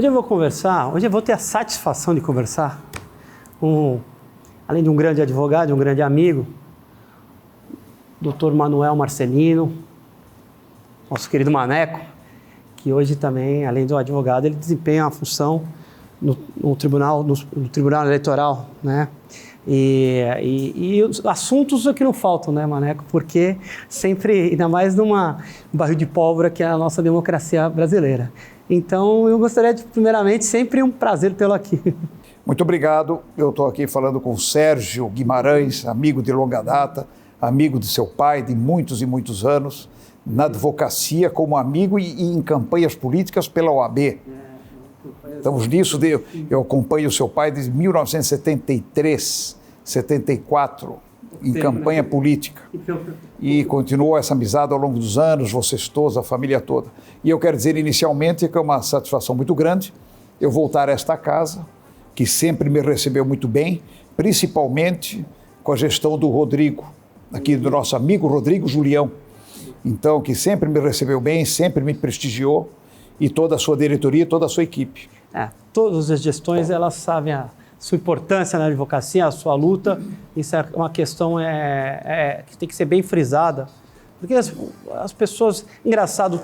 Hoje eu vou ter a satisfação de conversar além de um grande advogado, um grande amigo, Dr. Manuel Marcelino, nosso querido Maneco, que hoje também, além do advogado, ele desempenha uma função no Tribunal Eleitoral, né? E os assuntos é que não faltam, né, Maneco? Porque sempre, ainda mais um barril de pólvora que é a nossa democracia brasileira. Então, eu gostaria de, primeiramente, sempre um prazer tê-lo aqui. Muito obrigado. Eu estou aqui falando com o Sérgio Guimarães, amigo de longa data, amigo de seu pai de muitos e muitos anos, na advocacia como amigo e em campanhas políticas pela OAB. Estamos nisso, eu acompanho o seu pai desde 1973, 74, em campanha política. E continuou essa amizade ao longo dos anos, vocês todos, a família toda. E eu quero dizer inicialmente que é uma satisfação muito grande eu voltar a esta casa, que sempre me recebeu muito bem, principalmente com a gestão do Rodrigo, aqui do nosso amigo Rodrigo Julião. Então, que sempre me recebeu bem, sempre me prestigiou, e toda a sua diretoria, toda a sua equipe. Todas as gestões, elas sabem a sua importância na advocacia, a sua luta. Isso é uma questão que tem que ser bem frisada. Porque as pessoas, engraçado,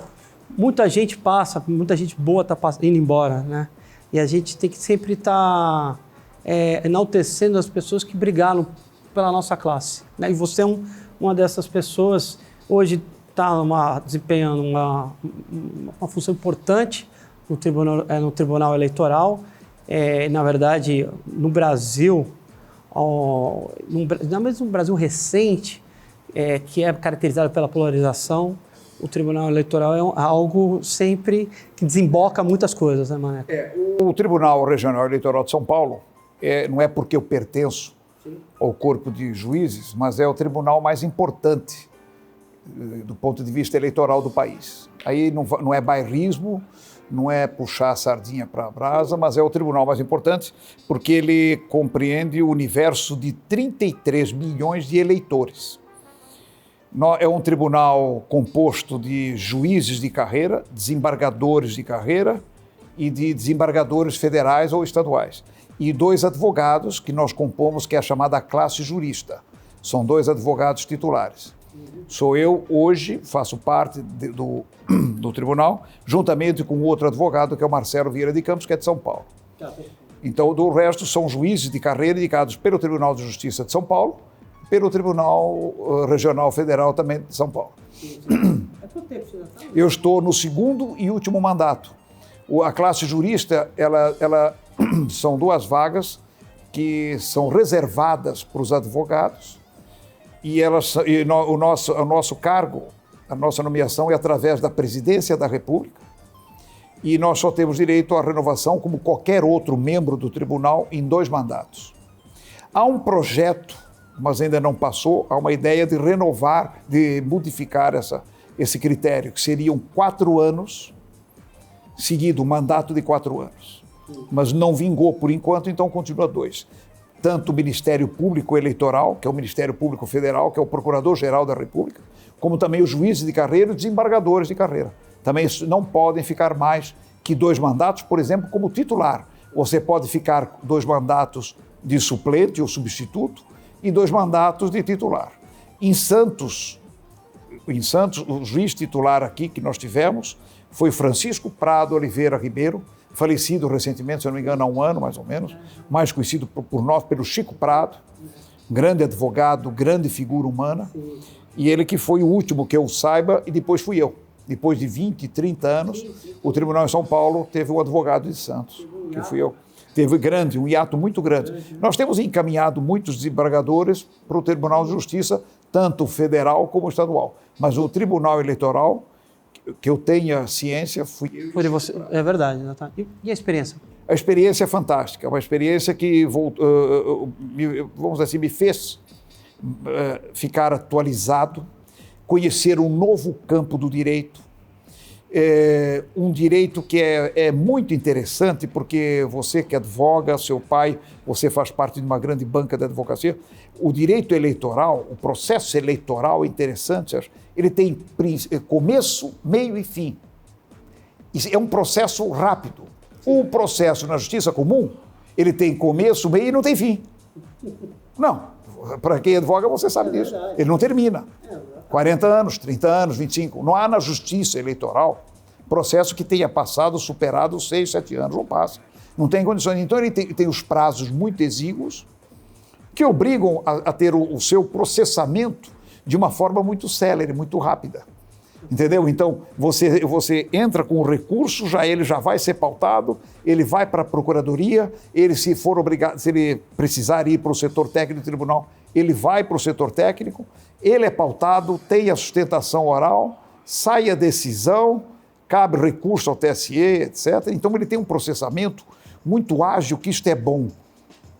muita gente passa, muita gente boa está indo embora, né? E a gente tem que sempre estar enaltecendo as pessoas que brigaram pela nossa classe, né? E você é uma dessas pessoas, hoje está desempenhando uma função importante no Tribunal Eleitoral. Na verdade, no Brasil, mesmo no Brasil recente, que é caracterizado pela polarização, o Tribunal Eleitoral é algo sempre que desemboca muitas coisas, né, Maneco? O Tribunal Regional Eleitoral de São Paulo, não é porque eu pertenço ao corpo de juízes, mas é o tribunal mais importante do ponto de vista eleitoral do país. Aí não é bairrismo, não é puxar a sardinha para a brasa, mas é o tribunal mais importante porque ele compreende o universo de 33 milhões de eleitores. É um tribunal composto de juízes de carreira, desembargadores de carreira e de desembargadores federais ou estaduais. E 2 advogados que nós compomos, que é a chamada classe jurista. São 2 advogados titulares. Sou eu, hoje, faço parte do tribunal, juntamente com outro advogado, que é o Marcelo Vieira de Campos, que é de São Paulo. Então, do resto, são juízes de carreira indicados pelo Tribunal de Justiça de São Paulo, pelo Tribunal Regional Federal também de São Paulo. Eu estou no 2º e último mandato. A classe jurista, ela são 2 vagas que são reservadas para os advogados e o nosso cargo, a nossa nomeação é através da Presidência da República e nós só temos direito à renovação, como qualquer outro membro do tribunal, em 2 mandatos. Há um projeto, mas ainda não passou, há uma ideia de renovar, de modificar esse critério, que seriam 4 anos, seguido um mandato de 4 anos. Mas não vingou por enquanto, então continua 2. Tanto o Ministério Público Eleitoral, que é o Ministério Público Federal, que é o Procurador-Geral da República, como também os juízes de carreira e os desembargadores de carreira. Também não podem ficar mais que 2 mandatos, por exemplo, como titular. Você pode ficar 2 mandatos de suplente ou substituto e 2 mandatos de titular. Em Santos, o juiz titular aqui que nós tivemos foi Francisco Prado Oliveira Ribeiro, falecido recentemente, se eu não me engano, há 1 ano, mais ou menos, mais conhecido por nós pelo Chico Prado, grande advogado, grande figura humana, e ele que foi o último que eu saiba, e depois fui eu. Depois de 20, 30 anos, o Tribunal em São Paulo teve um advogado de Santos, que fui eu. Teve um hiato muito grande. Nós temos encaminhado muitos desembargadores para o Tribunal de Justiça, tanto federal como estadual. Mas o Tribunal Eleitoral, que eu tenha ciência, fui... Foi de você, é verdade. E a experiência? A experiência é fantástica, é uma experiência que, vamos dizer assim, me fez ficar atualizado, conhecer um novo campo do direito, um direito que é muito interessante, porque você que advoga, seu pai, você faz parte de uma grande banca de advocacia, o direito eleitoral, o processo eleitoral é interessante, Sérgio, ele tem começo, meio e fim. É um processo rápido. O processo na justiça comum, ele tem começo, meio e não tem fim. Não, para quem advoga você sabe disso. Ele não termina. 40 anos, 30 anos, 25. Não há na justiça eleitoral processo que tenha passado, superado 6, 7 anos, não passa. Não tem condições. Então ele tem os prazos muito exíguos que obrigam a ter o seu processamento de uma forma muito célere, muito rápida. Entendeu? Então, você entra com o recurso, ele já vai ser pautado, ele vai para a procuradoria, se ele precisar ir para o setor técnico do tribunal, ele vai para o setor técnico, ele é pautado, tem a sustentação oral, sai a decisão, cabe recurso ao TSE, etc. Então, ele tem um processamento muito ágil, que isto é bom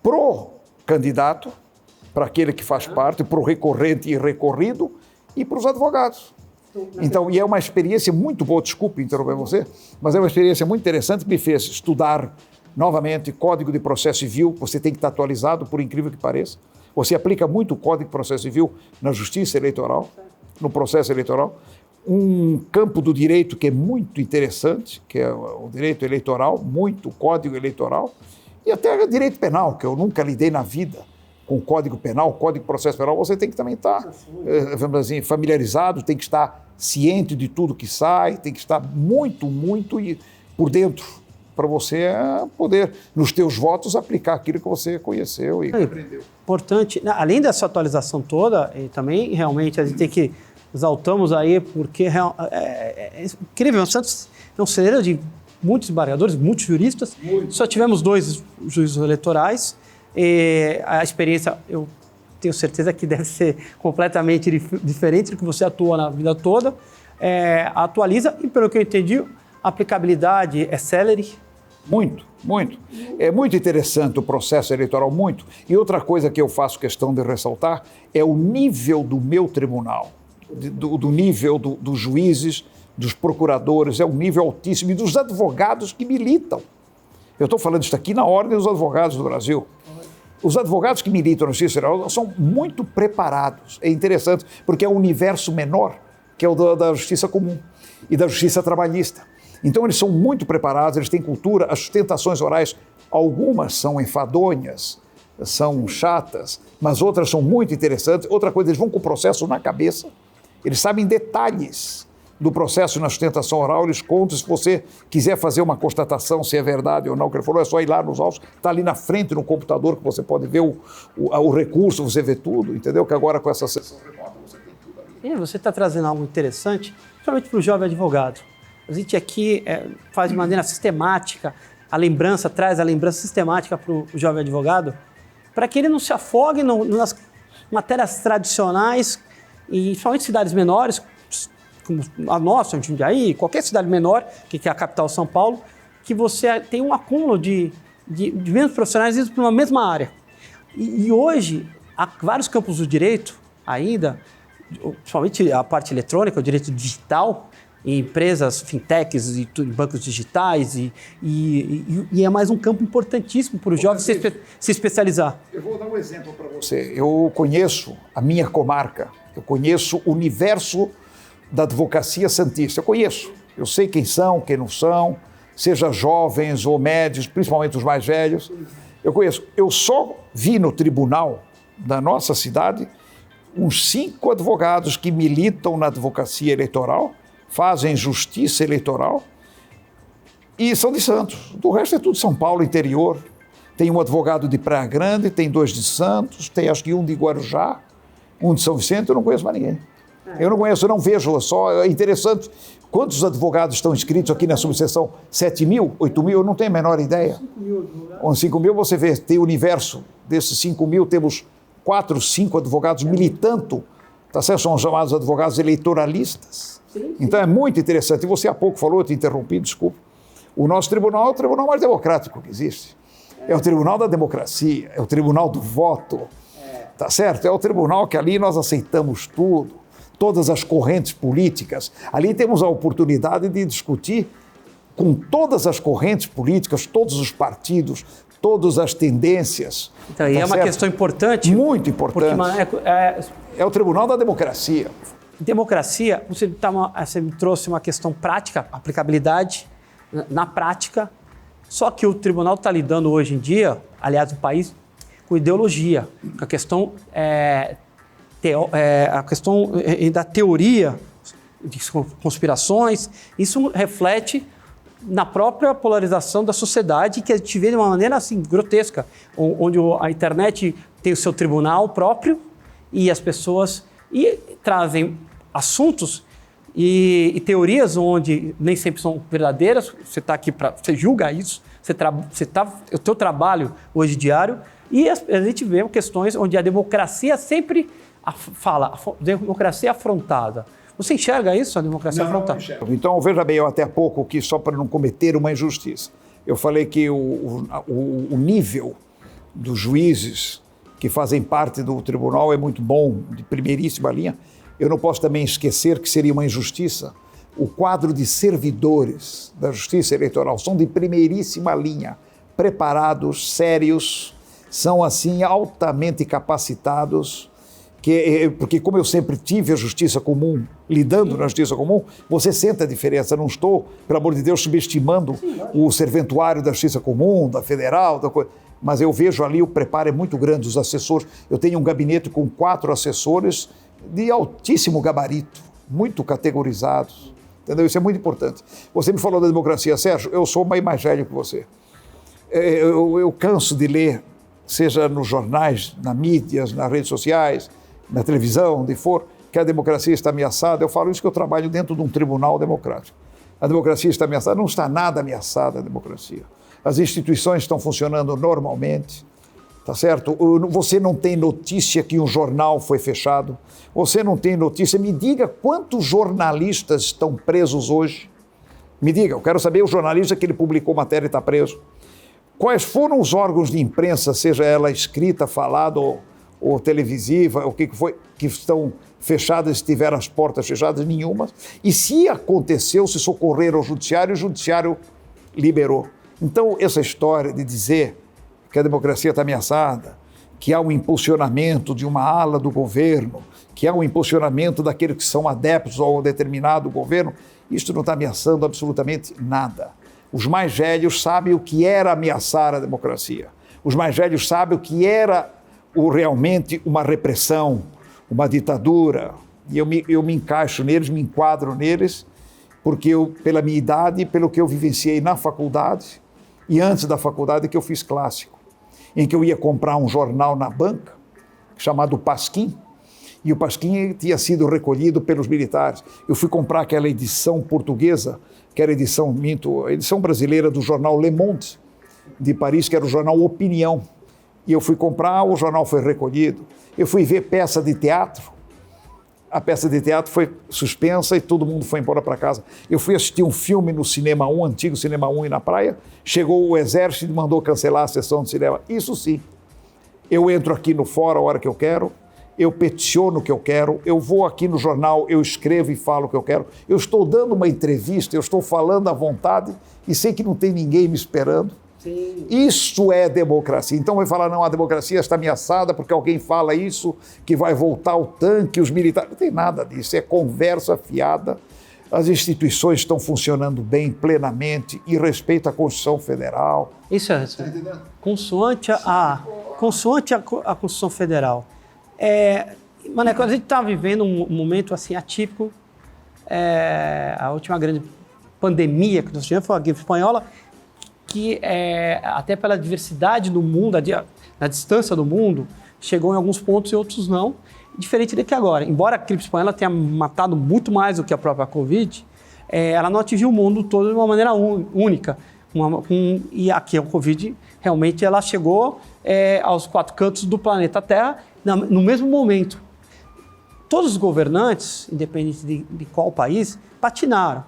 pro candidato, para aquele que faz parte, para o recorrente e recorrido, e para os advogados. Então, e é uma experiência muito boa, desculpe interromper você, mas é uma experiência muito interessante que me fez estudar novamente Código de Processo Civil. Você tem que estar atualizado, por incrível que pareça. Você aplica muito o Código de Processo Civil na justiça eleitoral, no processo eleitoral. Um campo do direito que é muito interessante, que é o direito eleitoral, muito Código Eleitoral, e até o direito penal, que eu nunca lidei na vida com o Código Penal, o Código de Processo Penal. Você tem que também estar, vamos dizer, familiarizado, tem que estar ciente de tudo que sai, tem que estar muito por dentro, para você poder, nos teus votos, aplicar aquilo que você conheceu e aprendeu. Importante, além dessa atualização toda, e também realmente a gente tem que exaltamos aí, porque é incrível, o Santos é um celeiro de muitos embargadores, muitos juristas, só tivemos 2 juízes eleitorais, e a experiência, eu tenho certeza que deve ser completamente diferente do que você atua na vida toda. Atualiza e, pelo que eu entendi, a aplicabilidade é célere. Muito. É muito interessante o processo eleitoral, muito. E outra coisa que eu faço questão de ressaltar é o nível do meu tribunal, do nível dos juízes, dos procuradores, é um nível altíssimo, e dos advogados que militam. Eu estou falando isso aqui na ordem dos advogados do Brasil. Os advogados que militam na Justiça Federal são muito preparados. É interessante, porque é um universo menor, que é o da Justiça Comum e da Justiça Trabalhista. Então, eles são muito preparados, eles têm cultura, as sustentações orais, algumas são enfadonhas, são chatas, mas outras são muito interessantes. Outra coisa, eles vão com o processo na cabeça, eles sabem detalhes do processo na sustentação oral, eles contam. Se você quiser fazer uma constatação se é verdade ou não, que ele falou, é só ir lá nos autos, está ali na frente no computador que você pode ver o recurso, você vê tudo, entendeu? Que agora com essa sessão remota você tem tudo ali. E você está trazendo algo interessante, principalmente para o jovem advogado. A gente aqui faz de maneira sistemática, traz a lembrança sistemática para o jovem advogado, para que ele não se afogue nas matérias tradicionais, e principalmente cidades menores, como a nossa, em Jundiaí, qualquer cidade menor, que é a capital São Paulo, que você tem um acúmulo de mesmos profissionais indo para uma mesma área. E hoje, há vários campos do direito ainda, principalmente a parte eletrônica, o direito digital, em empresas, fintechs e bancos digitais, e é mais um campo importantíssimo para o jovem se especializar. Eu vou dar um exemplo para você. Eu conheço a minha comarca, eu conheço o universo da advocacia santista. Eu conheço, eu sei quem são, quem não são, seja jovens ou médios, principalmente os mais velhos. Eu conheço. Eu só vi no tribunal da nossa cidade uns 5 advogados que militam na advocacia eleitoral, fazem justiça eleitoral e são de Santos. Do resto é tudo São Paulo, interior. Tem um advogado de Praia Grande, tem 2 de Santos, tem acho que um de Guarujá, um de São Vicente, eu não conheço mais ninguém. Eu não conheço, eu não vejo, só é interessante. Quantos advogados estão inscritos aqui na subseção? 7 mil, 8 mil? Eu não tenho a menor ideia. 5 mil advogados. Com 5 mil você vê, tem o universo desses 5 mil, temos 4, 5 advogados militando, tá certo? São chamados advogados eleitoralistas. Sim. Então é muito interessante. E você há pouco falou, eu te interrompi, desculpa. O nosso tribunal é o tribunal mais democrático que existe. É o tribunal da democracia, é o tribunal do voto, tá certo? É o tribunal que ali nós aceitamos tudo. Todas as correntes políticas. Ali temos a oportunidade de discutir com todas as correntes políticas, todos os partidos, todas as tendências. Então, tá, e é uma questão importante. Muito importante. É o tribunal da democracia. Democracia, você me trouxe uma questão prática, aplicabilidade na prática, Só que o tribunal está lidando hoje em dia, aliás, o país, com ideologia, com a questão, da teoria de conspirações. Isso reflete na própria polarização da sociedade, que a gente vê de uma maneira assim, grotesca, onde a internet tem o seu tribunal próprio e as pessoas trazem assuntos e teorias onde nem sempre são verdadeiras. Você está aqui você julga isso, o teu trabalho hoje diário, e a gente vê questões onde a democracia sempre fala, a democracia é afrontada. Você enxerga isso, a democracia afrontada? Então, veja bem, eu até há pouco, que só para não cometer uma injustiça, eu falei que o nível dos juízes que fazem parte do tribunal é muito bom, de primeiríssima linha. Eu não posso também esquecer que seria uma injustiça. O quadro de servidores da Justiça Eleitoral são de primeiríssima linha, preparados, sérios, são assim altamente capacitados, porque como eu sempre tive a Justiça Comum, lidando na Justiça Comum, você sente a diferença. Não estou, pelo amor de Deus, subestimando o serventuário da Justiça Comum, da Federal, mas eu vejo ali o preparo é muito grande, os assessores. Eu tenho um gabinete com 4 assessores de altíssimo gabarito, muito categorizados, entendeu? Isso é muito importante. Você me falou da democracia, Sérgio, eu sou mais velho que você. Eu canso de ler, seja nos jornais, nas mídias, nas redes sociais, na televisão, onde for, que a democracia está ameaçada. Eu falo isso que eu trabalho dentro de um tribunal democrático. A democracia está ameaçada, não está nada ameaçada a democracia. As instituições estão funcionando normalmente, tá certo? Você não tem notícia que um jornal foi fechado, você não tem notícia. Me diga quantos jornalistas estão presos hoje. Me diga, eu quero saber o jornalista que ele publicou matéria e está preso. Quais foram os órgãos de imprensa, seja ela escrita, falada ou televisiva, o que foi, que estão fechadas, tiveram as portas fechadas? Nenhuma. E se aconteceu, se socorreram ao judiciário, o judiciário liberou. Então, essa história de dizer que a democracia está ameaçada, que há um impulsionamento de uma ala do governo, que há um impulsionamento daqueles que são adeptos a um determinado governo, isso não está ameaçando absolutamente nada. Os mais velhos sabem o que era ameaçar a democracia. Os mais velhos sabem o que era realmente uma repressão, uma ditadura. E eu me encaixo neles, me enquadro neles, porque pela minha idade, pelo que eu vivenciei na faculdade e antes da faculdade, que eu fiz clássico, em que eu ia comprar um jornal na banca, chamado Pasquim, e o Pasquim tinha sido recolhido pelos militares. Eu fui comprar aquela edição portuguesa, que era a edição brasileira do jornal Le Monde, de Paris, que era o jornal Opinião. E eu fui comprar, o jornal foi recolhido. Eu fui ver peça de teatro, a peça de teatro foi suspensa e todo mundo foi embora para casa. Eu fui assistir um filme no Cinema 1, antigo Cinema 1 e na praia, chegou o exército e mandou cancelar a sessão de cinema. Isso sim, eu entro aqui no fórum a hora que eu quero, eu peticiono o que eu quero, eu vou aqui no jornal, eu escrevo e falo o que eu quero, eu estou dando uma entrevista, eu estou falando à vontade e sei que não tem ninguém me esperando. Sim. Isso é democracia. Então vai falar, não, a democracia está ameaçada porque alguém fala isso, que vai voltar o tanque, os militares. Não tem nada disso, é conversa fiada. As instituições estão funcionando bem, plenamente, e respeito à Constituição Federal. Isso é consoante a Constituição Federal. Maneco, a gente está vivendo um momento assim atípico. A última grande pandemia que nós tivemos foi a gripe espanhola, que até pela diversidade do mundo, na distância do mundo, chegou em alguns pontos e outros não, diferente do que agora. Embora a gripe espanhola tenha matado muito mais do que a própria Covid, ela não atingiu o mundo todo de uma maneira única. E aqui a Covid, realmente, ela chegou aos 4 cantos do planeta Terra no mesmo momento. Todos os governantes, independente de qual país, patinaram.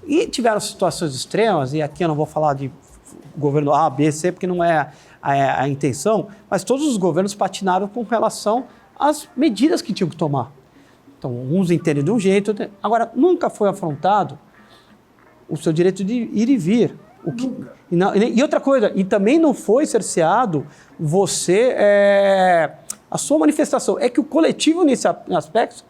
E tiveram situações extremas, e aqui eu não vou falar de governo A, B, C, porque não é a intenção, mas todos os governos patinaram com relação às medidas que tinham que tomar. Então, uns entendem de um jeito, agora, nunca foi afrontado o seu direito de ir e vir. E outra coisa, e também não foi cerceado a sua manifestação. É que o coletivo, nesse aspecto,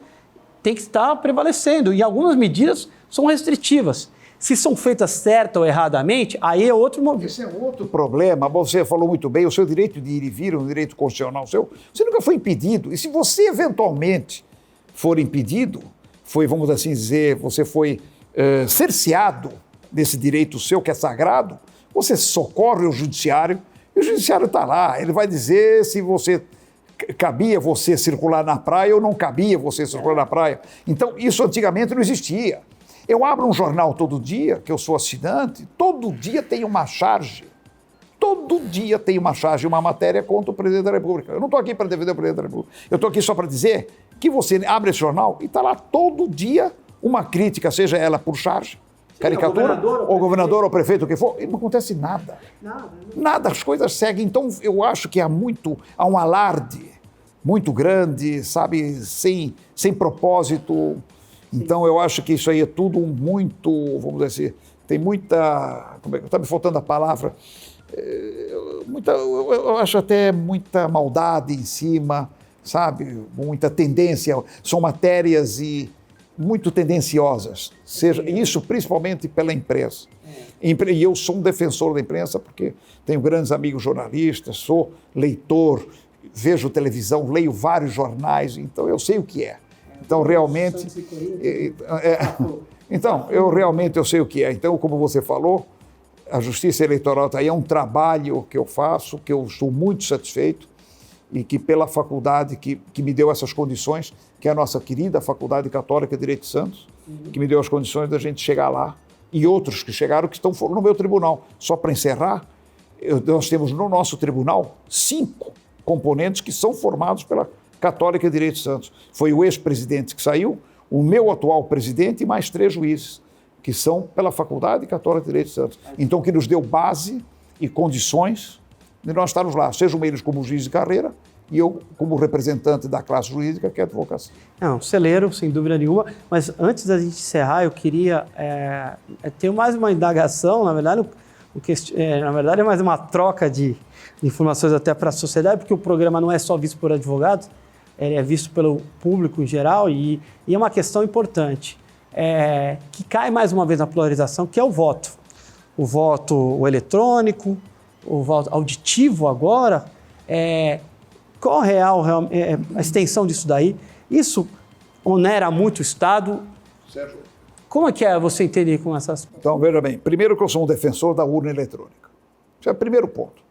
tem que estar prevalecendo, e algumas medidas são restritivas. Se são feitas certa ou erradamente, aí é outro momento. Esse é outro problema. Você falou muito bem, o seu direito de ir e vir, um direito constitucional seu, você nunca foi impedido. E se você eventualmente for impedido, vamos assim dizer, você foi cerceado desse direito seu que é sagrado, você socorre o judiciário, e o judiciário está lá, ele vai dizer se cabia você circular na praia ou não cabia você circular na praia. Então, isso antigamente não existia. Eu abro um jornal todo dia, que eu sou assinante, todo dia tem uma charge. Todo dia tem uma charge, uma matéria contra o presidente da República. Eu não estou aqui para defender o presidente da República. Eu estou aqui só para dizer que você abre esse jornal e está lá todo dia uma crítica, seja ela por charge, caricatura, ou governador ou prefeito, o que for, e não acontece nada. Nada, as coisas seguem. Então, eu acho que há um alarde muito grande, sabe, sem propósito. Então, eu acho que isso aí é tudo muito, vamos dizer assim, tem muita, está me faltando a palavra, eu acho até muita maldade em cima, sabe, muita tendência, são matérias muito tendenciosas, isso principalmente pela imprensa. E eu sou um defensor da imprensa porque tenho grandes amigos jornalistas, sou leitor, vejo televisão, leio vários jornais, então eu sei o que é. Então, realmente, eu sei o que é. Então, como você falou, a Justiça Eleitoral está aí, é um trabalho que eu faço, que eu estou muito satisfeito e que pela faculdade que me deu essas condições, que é a nossa querida Faculdade Católica de Direito de Santos, que me deu as condições da gente chegar lá, e outros que chegaram que foram no meu tribunal. Só para encerrar, nós temos no nosso tribunal 5 componentes que são formados pela Católica de Direito de Santos. Foi o ex-presidente que saiu, o meu atual presidente e mais 3 juízes, que são pela Faculdade Católica de Direito de Santos. Então, que nos deu base e condições de nós estarmos lá, sejam eles como juiz de carreira e eu como representante da classe jurídica, que é a advocacia. Não, celeiro, sem dúvida nenhuma, mas antes da gente encerrar, eu queria ter mais uma indagação, na verdade, é mais uma troca de informações até para a sociedade, porque o programa não é só visto por advogados, ele é visto pelo público em geral e é uma questão importante, que cai mais uma vez na polarização, que é o voto. O voto eletrônico, o voto auditivo agora, qual a extensão disso daí? Isso onera muito o Estado? Sérgio. Como é que você entende com essas... Então, veja bem, primeiro que eu sou um defensor da urna eletrônica. Esse é o primeiro ponto.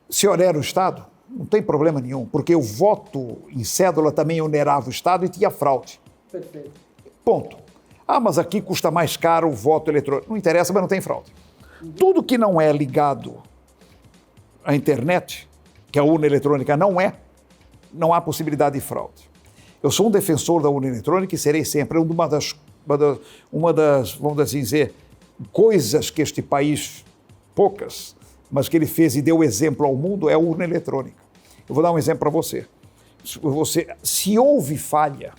Se onera o Estado, não tem problema nenhum, porque o voto em cédula também onerava o Estado e tinha fraude. Perfeito. Ponto. Mas aqui custa mais caro o voto eletrônico. Não interessa, mas não tem fraude. Tudo que não é ligado à internet, que a urna eletrônica não há possibilidade de fraude. Eu sou um defensor da urna eletrônica e serei sempre uma das, vamos assim dizer, coisas que este país, poucas, mas que ele fez e deu exemplo ao mundo, é a urna eletrônica. Eu vou dar um exemplo para você. Se houve falha,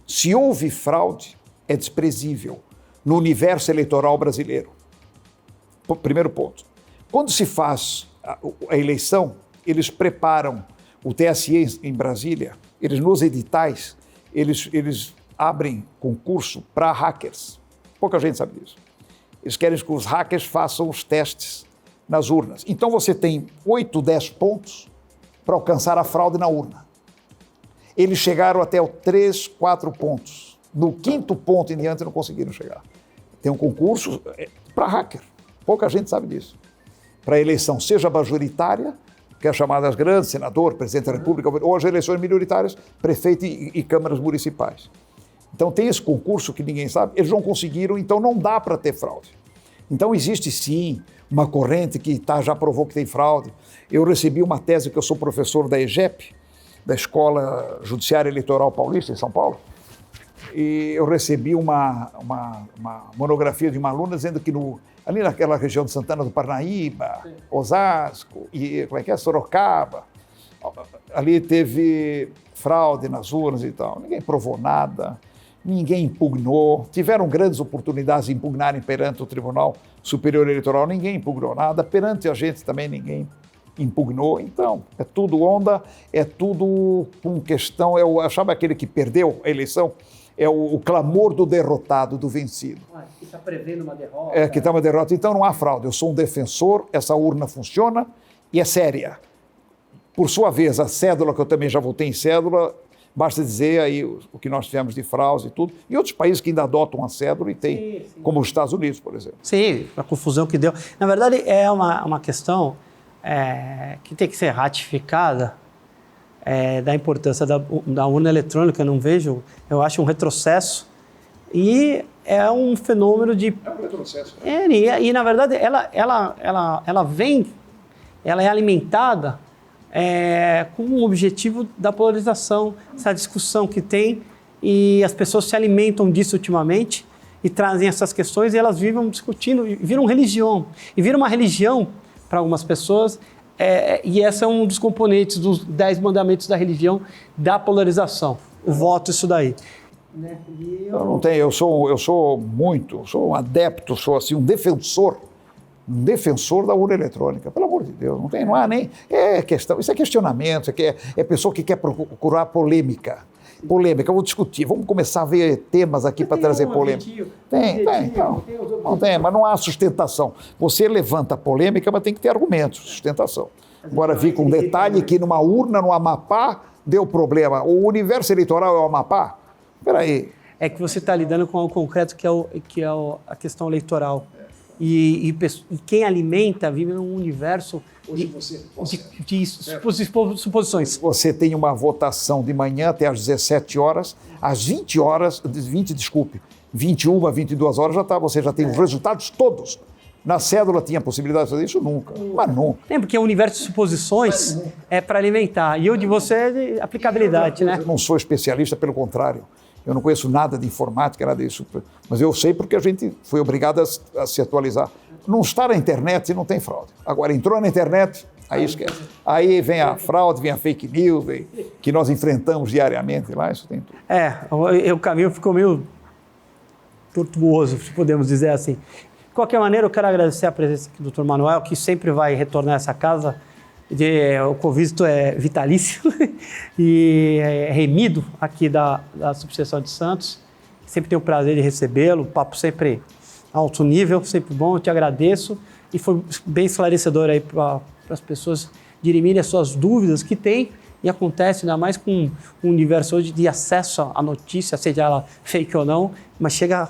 se houve fraude, é desprezível no universo eleitoral brasileiro. Primeiro ponto. Quando se faz a eleição, eles preparam o TSE em Brasília, eles nos editais, eles abrem concurso para hackers. Pouca gente sabe disso. Eles querem que os hackers façam os testes nas urnas. Então você tem 8, 10 pontos para alcançar a fraude na urna. Eles chegaram até o 3, 4 pontos. No 5º ponto em diante não conseguiram chegar. Tem um concurso para hacker. Pouca gente sabe disso. Para a eleição, seja majoritária, que é chamada as grandes, senador, presidente da República, ou as eleições minoritárias, prefeito e câmaras municipais. Então tem esse concurso que ninguém sabe, eles não conseguiram, então não dá para ter fraude. Então existe sim uma corrente que já provou que tem fraude. Eu recebi uma tese, que eu sou professor da EGEP, da Escola Judiciária Eleitoral Paulista, em São Paulo, e eu recebi uma monografia de uma aluna dizendo que ali naquela região de Santana do Parnaíba, Osasco, e Sorocaba, ali teve fraude nas urnas e tal. Ninguém provou nada, ninguém impugnou. Tiveram grandes oportunidades de impugnarem perante o Tribunal Superior Eleitoral, ninguém impugnou nada. Perante a gente também ninguém impugnou. Então, é tudo onda, é tudo com questão... Eu achava aquele que perdeu a eleição, É o clamor do derrotado, do vencido. Que está prevendo uma derrota. É, que está uma derrota. Então não há fraude. Eu sou um defensor, essa urna funciona e é séria. Por sua vez, a cédula, que eu também já votei em cédula, basta dizer aí o que nós tivemos de fraude e tudo. E outros países que ainda adotam a cédula e tem, como os Estados Unidos, por exemplo. Sim, a confusão que deu. Na verdade, é uma questão que tem que ser ratificada, da importância da urna eletrônica. Eu acho um retrocesso. E é um fenômeno de... É um retrocesso. E na verdade, ela é alimentada com o objetivo da polarização, essa discussão que tem, e as pessoas se alimentam disso ultimamente e trazem essas questões e elas vivem discutindo, e viram religião. E vira uma religião para algumas pessoas, e esse é um dos componentes dos 10 mandamentos da religião, da polarização. O voto, isso daí. Eu não tenho, eu sou um adepto, sou assim, um defensor da urna eletrônica, pelo amor de Deus, não há nem, isso é questionamento, é pessoa que quer procurar polêmica, vamos discutir, vamos começar a ver temas aqui para trazer polêmica. Não tem, mas não há sustentação. Você levanta a polêmica, mas tem que ter argumentos, sustentação. Agora vi com um detalhe que numa urna no Amapá deu problema, o universo eleitoral é o Amapá? Espera aí. É que você está lidando com algo concreto que é a questão eleitoral. E quem alimenta vive num universo de suposições. Você tem uma votação de manhã até às 17 horas, às 21, 22 horas você já tem os resultados todos. Na cédula tinha a possibilidade de fazer isso? Nunca. Mas nunca. Porque o universo de suposições é para alimentar. E o de você é de aplicabilidade, né? Eu não sou especialista, pelo contrário. Eu não conheço nada de informática, nada disso. Mas eu sei porque a gente foi obrigado a se atualizar. Não está na internet, não tem fraude. Agora, entrou na internet, aí esquece. Aí vem a fraude, vem a fake news, que nós enfrentamos diariamente lá, isso tem tudo. O caminho ficou meio tortuoso, se podemos dizer assim. De qualquer maneira, eu quero agradecer a presença aqui do Dr. Manuel, que sempre vai retornar a essa casa. O convite é vitalício e é remido aqui da Subseção de Santos. Sempre tenho o prazer de recebê-lo, papo sempre alto nível, sempre bom, eu te agradeço. E foi bem esclarecedor aí para as pessoas dirimirem as suas dúvidas que tem e acontece, ainda mais com o universo hoje de acesso à notícia, seja ela fake ou não, mas chega...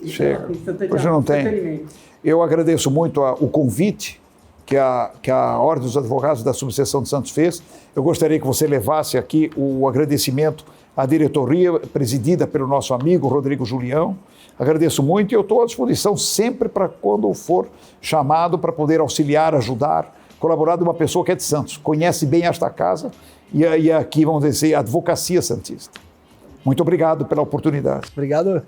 Chega, hoje não tem. Eu agradeço muito o convite que a Ordem dos Advogados da Subseção de Santos fez. Eu gostaria que você levasse aqui o agradecimento à diretoria, presidida pelo nosso amigo Rodrigo Julião. Agradeço muito e eu estou à disposição sempre para quando for chamado para poder auxiliar, ajudar, colaborar de uma pessoa que é de Santos, conhece bem esta casa e aqui, vamos dizer, a advocacia santista. Muito obrigado pela oportunidade. Obrigado.